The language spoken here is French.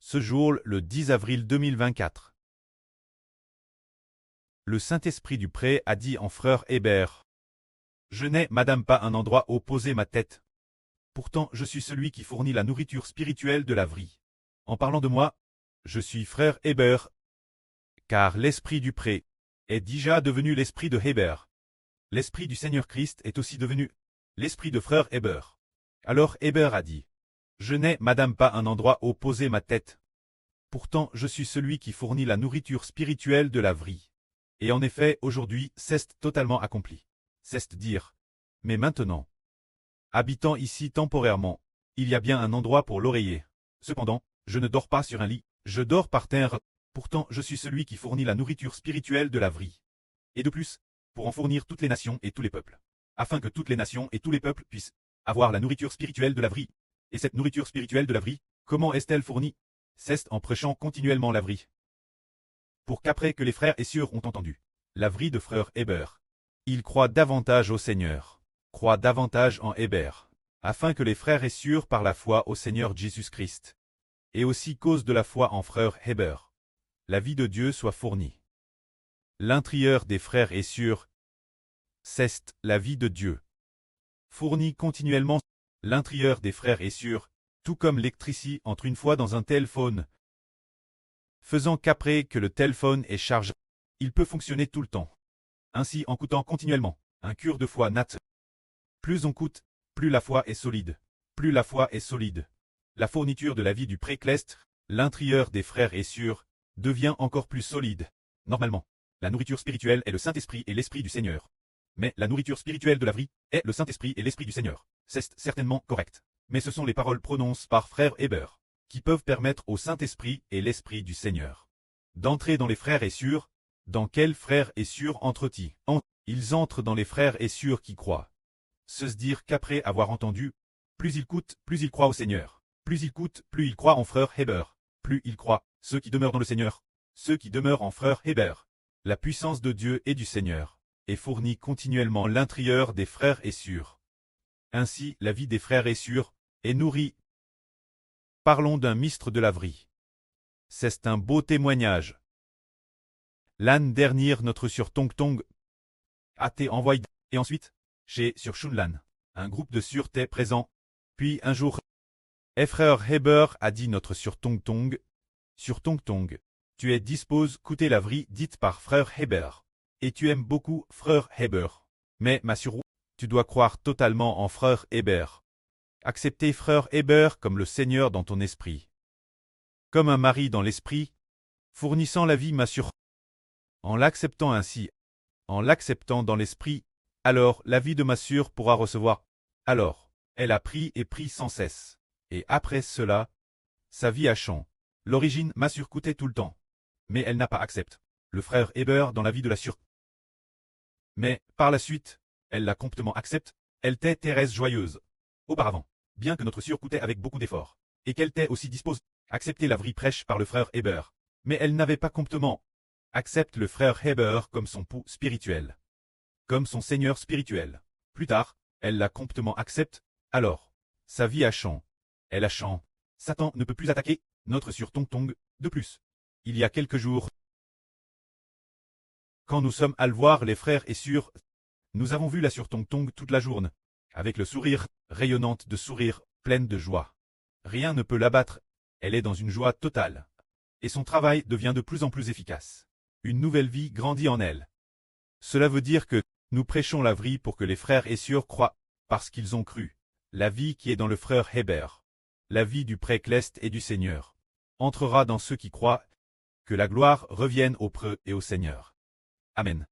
Ce jour, le 10 avril 2024. Le Saint-Esprit du pré a dit en frère Hébert. Je n'ai, madame, pas un endroit où poser ma tête. Pourtant, je suis celui qui fournit la nourriture spirituelle de la vie. En parlant de moi, je suis frère Hébert, car l'Esprit du pré est déjà devenu l'Esprit de Hébert. L'Esprit du Seigneur Christ est aussi devenu l'Esprit de frère Hébert. Alors Hébert a dit. Je n'ai, madame, pas un endroit où poser ma tête. Pourtant, je suis celui qui fournit la nourriture spirituelle de la vie. Et en effet, aujourd'hui, c'est totalement accompli. C'est dire. Mais maintenant, habitant ici temporairement, il y a bien un endroit pour l'oreiller. Cependant, je ne dors pas sur un lit, je dors par terre. Pourtant, je suis celui qui fournit la nourriture spirituelle de la vie. Et de plus, pour en fournir toutes les nations et tous les peuples. Afin que toutes les nations et tous les peuples puissent avoir la nourriture spirituelle de la vie. Et cette nourriture spirituelle de la vie, comment est-elle fournie? C'est en prêchant continuellement la vie. Pour qu'après que les frères et sœurs ont entendu la vie de frère Hébert, ils croient davantage au Seigneur, croient davantage en Hébert, afin que les frères et sœurs par la foi au Seigneur Jésus-Christ, et aussi cause de la foi en frère Hébert, la vie de Dieu soit fournie. L'intérieur des frères et sœurs, c'est la vie de Dieu. Fournit continuellement l'intérieur des frères et sœurs, tout comme l'électricité entre une fois dans un téléphone, faisant qu'après que le téléphone est chargé, il peut fonctionner tout le temps. Ainsi en coûtant continuellement, un cure de foi nat. Plus on coûte, plus la foi est solide. Plus la foi est solide. La fourniture de la vie du préclestre, l'intérieur des frères et sœurs, devient encore plus solide. Normalement, la nourriture spirituelle est le Saint-Esprit et l'Esprit du Seigneur. Mais la nourriture spirituelle de la vie est le Saint-Esprit et l'Esprit du Seigneur. C'est certainement correct. Mais ce sont les paroles prononcées par frère Hébert, qui peuvent permettre au Saint-Esprit et l'Esprit du Seigneur d'entrer dans les frères et sœurs. Dans quels frères et sœurs entrent-ils? Ils entrent dans les frères et sœurs qui croient. Se dire qu'après avoir entendu, plus il coûte, plus il croit au Seigneur. Plus il coûte, plus il croit en frère Hébert. Plus il croit, ceux qui demeurent dans le Seigneur, ceux qui demeurent en frère Hébert. La puissance de Dieu et du Seigneur est fournie continuellement l'intérieur des frères et sœurs. Ainsi, la vie des frères et sœurs est nourrie. Parlons d'un mystre de la vie. C'est un beau témoignage. L'année dernière, notre sur Tong Tong a été envoyé, et ensuite, chez sur Shunlan, un groupe de sûreté présent. Puis un jour, frère Hébert a dit notre sur Tong Tong, tu es dispose d'écouter la vie dite par frère Hébert. Et tu aimes beaucoup frère Hébert. Mais ma sœur, tu dois croire totalement en frère Hébert. Accepter frère Hébert comme le Seigneur dans ton esprit. Comme un mari dans l'esprit, fournissant la vie ma sœur. En l'acceptant ainsi, en l'acceptant dans l'esprit, alors la vie de ma sœur pourra recevoir. Alors, elle a pris et pris sans cesse. Et après cela, sa vie a changé. L'origine ma sœur coûtait tout le temps. Mais elle n'a pas accepté le frère Hébert dans la vie de la sœur. Mais, par la suite, elle l'a complètement accepté, elle était Thérèse joyeuse. Auparavant, bien que notre sœur coûtait avec beaucoup d'efforts, et qu'elle était aussi disposée à accepter la vie prêche par le frère Hébert, mais elle n'avait pas complètement accepté le frère Hébert comme son pou spirituel, comme son seigneur spirituel. Plus tard, elle l'a complètement accepté, alors, sa vie a changé. Elle a changé. Satan ne peut plus attaquer notre sur Tong Tong. De plus, il y a quelques jours, quand nous sommes allés voir les frères et sœurs, nous avons vu la sur Tong Tong toute la journée, avec le sourire, rayonnante de sourire, pleine de joie. Rien ne peut l'abattre, elle est dans une joie totale. Et son travail devient de plus en plus efficace. Une nouvelle vie grandit en elle. Cela veut dire que nous prêchons la vie pour que les frères et sœurs croient, parce qu'ils ont cru. La vie qui est dans le frère Hébert, la vie du précleste et du Seigneur, entrera dans ceux qui croient, que la gloire revienne au preux et au Seigneur. Amen.